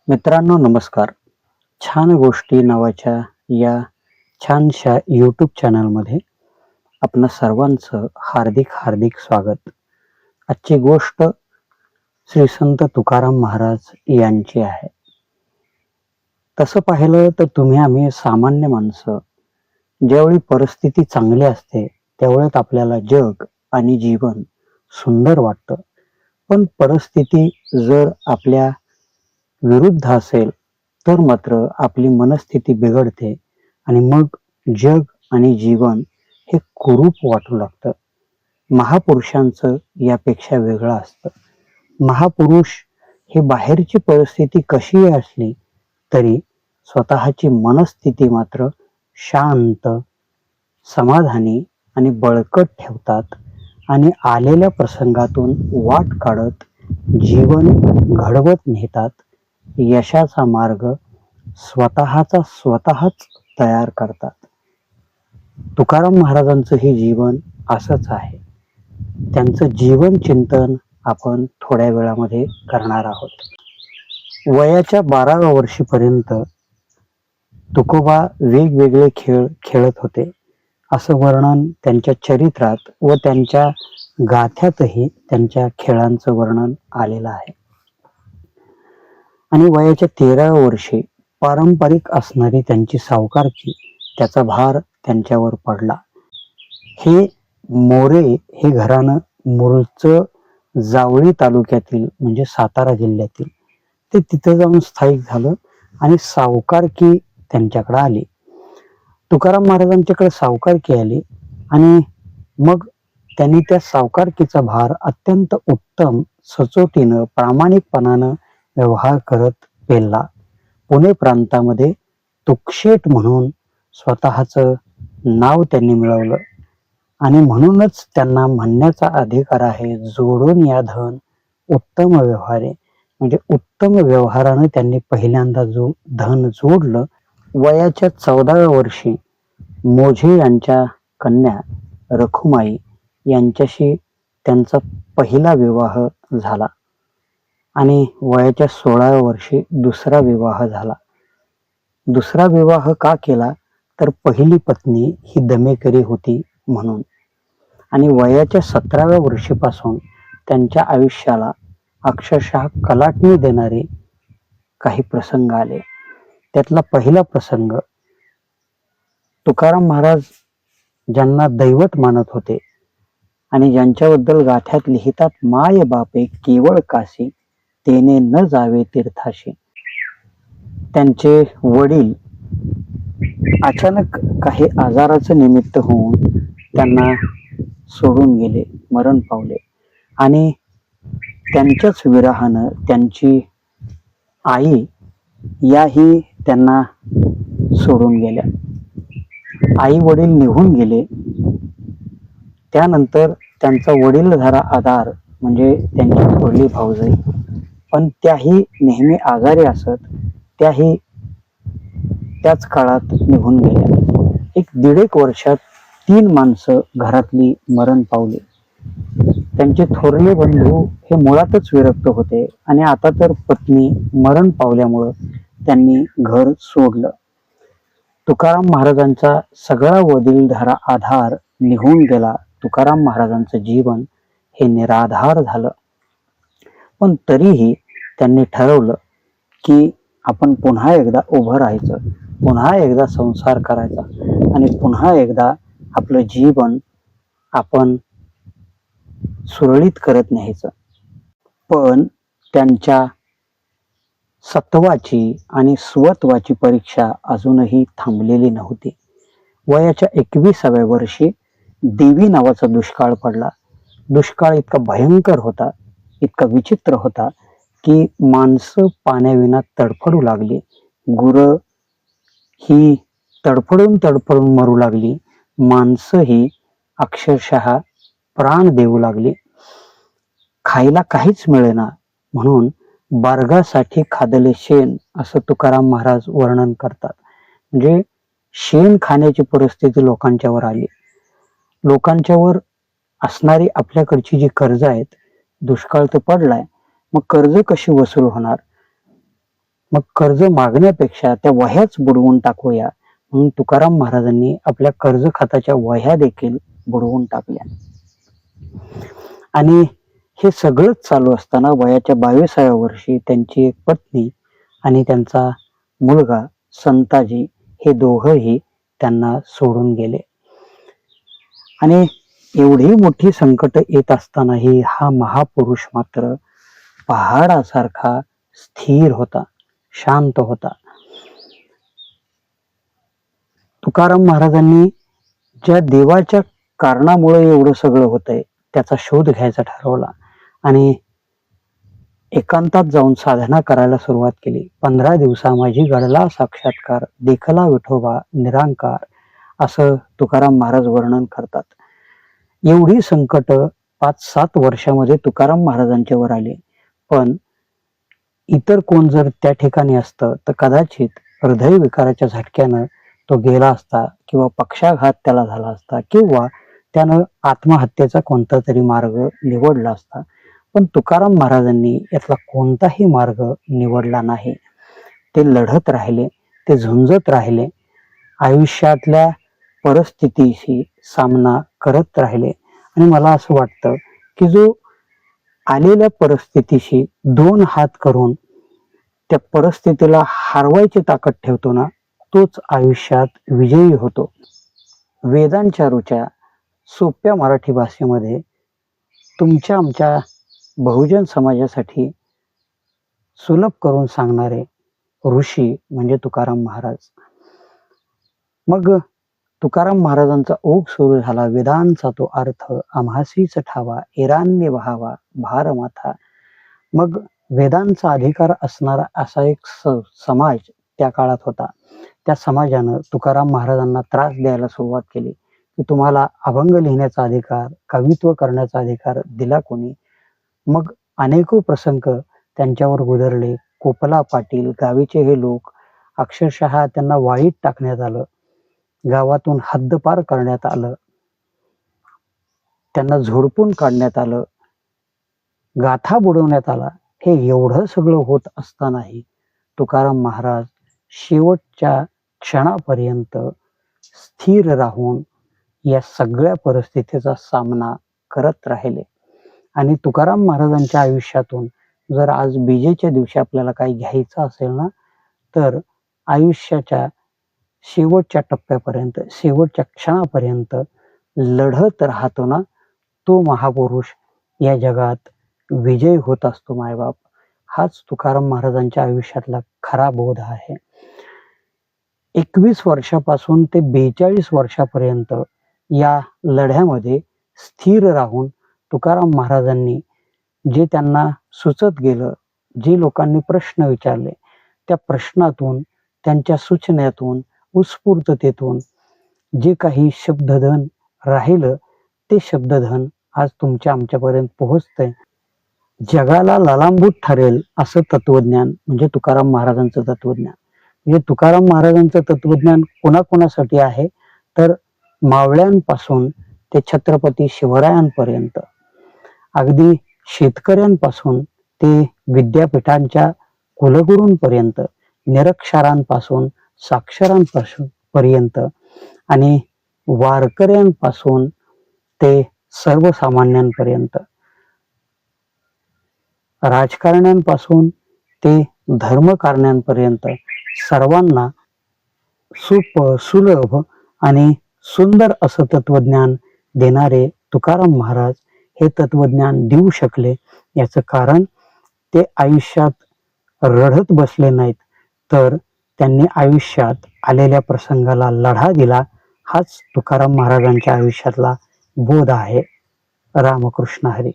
मित्रांनो नमस्कार. छान गोष्टी नावाच्या या छानशा यूट्यूब चॅनलमध्ये आपणा सर्वांचं हार्दिक हार्दिक स्वागत. आजची गोष्ट श्री संत तुकाराम महाराज यांची आहे. तसं पाहिलं तर तुम्ही आम्ही सामान्य माणसं ज्यावेळी परिस्थिती चांगली असते त्यावेळेत आपल्याला जग आणि जीवन सुंदर वाटतं. पण परिस्थिती जर आपल्या विरुद्ध असेल तर मात्र आपली मनस्थिती बिघडते आणि मग जग आणि जीवन हे कुरूप वाटू लागतं. महापुरुषांचं यापेक्षा वेगळं असतं. महापुरुष हे बाहेरची परिस्थिती कशीही असली तरी स्वतःची मनस्थिती मात्र शांत, समाधानी आणि बळकट ठेवतात आणि आलेल्या प्रसंगातून वाट काढत जीवन घडवत नेतात. यशाचा मार्ग स्वतःच तयार करतात. तुकाराम महाराजांचं हे जीवन असंच आहे. त्यांचं जीवन चिंतन आपण थोड्या वेळामध्ये करणार आहोत. वयाच्या 12व्या वर्षीपर्यंत तुकोबा वेगवेगळे खेळ खेळत होते असं वर्णन त्यांच्या चरित्रात व त्यांच्या गाथ्यातही त्यांच्या खेळांचं वर्णन आलेलं आहे. आणि वयाच्या 13व्या वर्षी पारंपरिक असणारी त्यांची सावकारकी त्याचा भार त्यांच्यावर पडला. हे मोरे हे घराणं मूळचं जावळी तालुक्यातील म्हणजे सातारा जिल्ह्यातील. ते तिथं जाऊन स्थायिक झालं आणि सावकारकी त्यांच्याकडे आली. तुकाराम महाराजांच्याकडे सावकारकी आली आणि मग त्यांनी त्या सावकारकीचा भार अत्यंत उत्तम सचोटीनं प्रामाणिकपणानं व्यवहार करत पेलला. पुणे प्रांतामध्ये तुकशेठ म्हणून स्वतःचं नाव त्यांनी मिळवलं आणि म्हणूनच त्यांना म्हणण्याचा अधिकार आहे, जोडून या धन उत्तम व्यवहारे. म्हणजे उत्तम व्यवहारानं त्यांनी पहिल्यांदा धन जोडलं. वयाच्या 14व्या वर्षी मोझे यांच्या कन्या रखुमाई यांच्याशी त्यांचा पहिला विवाह झाला आणि वयाच्या 16व्या वर्षी दुसरा विवाह झाला. दुसरा विवाह का केला तर पहिली पत्नी ही दमेकरी होती म्हणून. आणि वयाच्या 17व्या वर्षीपासून त्यांच्या आयुष्याला अक्षरशः कलाटणी देणारे काही प्रसंग आले. त्यातला पहिला प्रसंग, तुकाराम महाराज ज्यांना दैवत मानत होते आणि ज्यांच्याबद्दल गाथ्यात लिहितात, माय बापे केवळ काशी तेने न जावे तीर्थाशी. त्यांचे वडील अचानक काही आजाराचं निमित्त होऊन त्यांना सोडून गेले, मरण पावले आणि त्यांच्याच विरहानं त्यांची आई याही त्यांना सोडून गेल्या. आई वडील निघून गेले. त्यानंतर त्यांचा वडीलधारा आधार म्हणजे त्यांची थोरली भाऊजाई, पण त्याही नेहमी आजारी असत, त्याही त्याच काळात निघून गेल्या. एक 1.5 वर्षात 3 माणसं घरातली मरण पावली. त्यांचे थोरले बंधू हे मुळातच विरक्त होते आणि आता तर पत्नी मरण पावल्यामुळं त्यांनी घर सोडलं. तुकाराम महाराजांचा सगळा वडीलधारा आधार निघून गेला. तुकाराम महाराजांचं जीवन हे निराधार झालं. पण तरीही त्यांनी ठरवलं की आपण पुन्हा एकदा उभं राहायचं, पुन्हा एकदा संसार करायचा आणि पुन्हा एकदा आपलं जीवन आपण सुरळीत करत न्यायचं. पण त्यांच्या सत्वाची आणि स्वत्वाची परीक्षा अजूनही थांबलेली नव्हती. वयाच्या 21व्या वर्षी देवी नावाचा दुष्काळ पडला. दुष्काळ इतका भयंकर होता, इतका विचित्र होता की माणसं पाण्याविना तडफडू लागली. गुरं ही तडफडून मरू लागली. माणसं ही अक्षरशः प्राण देऊ लागली. खायला काहीच मिळेना म्हणून बारगासाठी खादले शेण असं तुकाराम महाराज वर्णन करतात. म्हणजे शेण खाण्याची परिस्थिती लोकांच्यावर आली. लोकांच्यावर असणारी आपल्याकडची जी कर्ज आहेत, दुष्काळ तर पडलाय, मग कर्ज कशी वसूल होणार. मग कर्ज मागण्यापेक्षा त्या वह्याच बुडवून टाकूया म्हणून तुकाराम महाराजांनी आपल्या कर्ज खात्याच्या वह्या देखील बुडवून टाकल्या. आणि हे सगळंच चालू असताना वयाच्या 22व्या वर्षी त्यांची एक पत्नी आणि त्यांचा मुलगा संताजी हे दोघंही त्यांना सोडून गेले. आणि एवढी मोठी संकट येत असतानाही हा महापुरुष मात्र पहाडासारखा स्थिर होता, शांत होता. तुकाराम महाराजांनी ज्या देवाच्या कारणामुळे एवढं सगळं होतंय त्याचा शोध घ्यायचा ठरवला आणि एकांतात जाऊन साधना करायला सुरुवात केली. 15 दिवसा माझी घडला साक्षात्कार, देखला विठोबा निरांकार, असं तुकाराम महाराज वर्णन करतात. एवढी संकट 5-7 वर्षामध्ये तुकाराम महाराजांच्यावर आली. पण इतर कोण जर त्या ठिकाणी असतं तर कदाचित हृदयविकाराच्या झटक्यानं तो गेला असता किंवा पक्षाघात त्याला झाला असता किंवा त्यानं आत्महत्येचा कोणता तरी मार्ग निवडला असता. पण तुकाराम महाराजांनी यातला कोणताही मार्ग निवडला नाही. ते लढत राहिले, ते झुंजत राहिले, आयुष्यातल्या परिस्थितीशी सामना करत राहिले. आणि मला असं वाटतं की जो आलेल्या परिस्थितीशी 2 हात करून त्या परिस्थितीला हरवायची ताकद ठेवतो ना, तोच आयुष्यात विजयी होतो. वेदांच्या ऋचा सोप्या मराठी भाषेमध्ये तुमच्या आमच्या बहुजन समाजासाठी सुलभ करून सांगणारे ऋषी म्हणजे तुकाराम महाराज. मग तुकाराम महाराजांचा ओघ सुरू झाला. वेदांचा तो अर्थ आम्हासीच ठावा, एरान्य व्हावा भार माथा. मग वेदांचा अधिकार असणारा असा एक समाज त्या काळात होता. त्या समाजानं तुकाराम महाराजांना त्रास द्यायला सुरुवात केली की तुम्हाला अभंग लिहिण्याचा अधिकार, कवित्व करण्याचा अधिकार दिला कोणी. मग अनेको प्रसंग त्यांच्यावर गुदरले. कोपला पाटील, गावीचे हे लोक, अक्षरशः त्यांना वाळीत टाकण्यात आलं, गावातून हद्दपार करण्यात आलं, त्यांना झोडपून काढण्यात आलं, गाथा बुडवण्यात आला. हे एवढं सगळं होत असतानाही तुकाराम महाराज शेवटच्या क्षणापर्यंत स्थिर राहून या सगळ्या परिस्थितीचा सामना करत राहिले. आणि तुकाराम महाराजांच्या आयुष्यातून जर आज बीजेच्या दिवशी आपल्याला काही घ्यायचं असेल ना, तर आयुष्याच्या शेवटच्या टप्प्यापर्यंत, शेवटच्या क्षणापर्यंत लढत राहतो ना, तो महापुरुष या जगात विजय होत असतो. मायबाप, हाच तुकाराम महाराजांच्या आयुष्यातला खरा बोध आहे. 21 वर्षापासून ते 42 वर्षापर्यंत या लढ्यामध्ये स्थिर राहून तुकाराम महाराजांनी जे त्यांना सुचत गेलं, जे लोकांनी प्रश्न विचारले, त्या प्रश्नातून, त्यांच्या सूचनेतून, उत्स्फूर्ततेतून जे काही शब्दधन राहिलं ते शब्दधन आज तुमच्या आमच्यापर्यंत पोहोचतंय. जगाला ललांबूत ठरेल असं तत्वज्ञान म्हणजे तुकाराम महाराजांचं तत्वज्ञान. म्हणजे तुकाराम महाराजांचं तत्वज्ञान कोणाकोणासाठी आहे, तर मावळ्यांपासून ते छत्रपती शिवरायांपर्यंत, अगदी शेतकऱ्यांपासून ते विद्यापीठांच्या कुलगुरूंपर्यंत, निरक्षरांपासून साक्षरांपासून पर्यंत आणि वारकऱ्यांपासून ते सर्वसामान्यांपर्यंत, राजकारण्यांपासून ते धर्मकारण्यांपर्यंत सर्वांना सुलभ आणि सुंदर असं तत्वज्ञान देणारे तुकाराम महाराज हे तत्वज्ञान देऊ शकले. याचं कारण ते आयुष्यात रडत बसले नाहीत, तर त्यांनी आयुष्यात आलेल्या प्रसंगाला लढा दिला. हाच तुकाराम महाराजांच्या आयुष्यातला बोध आहे. रामकृष्ण हरी.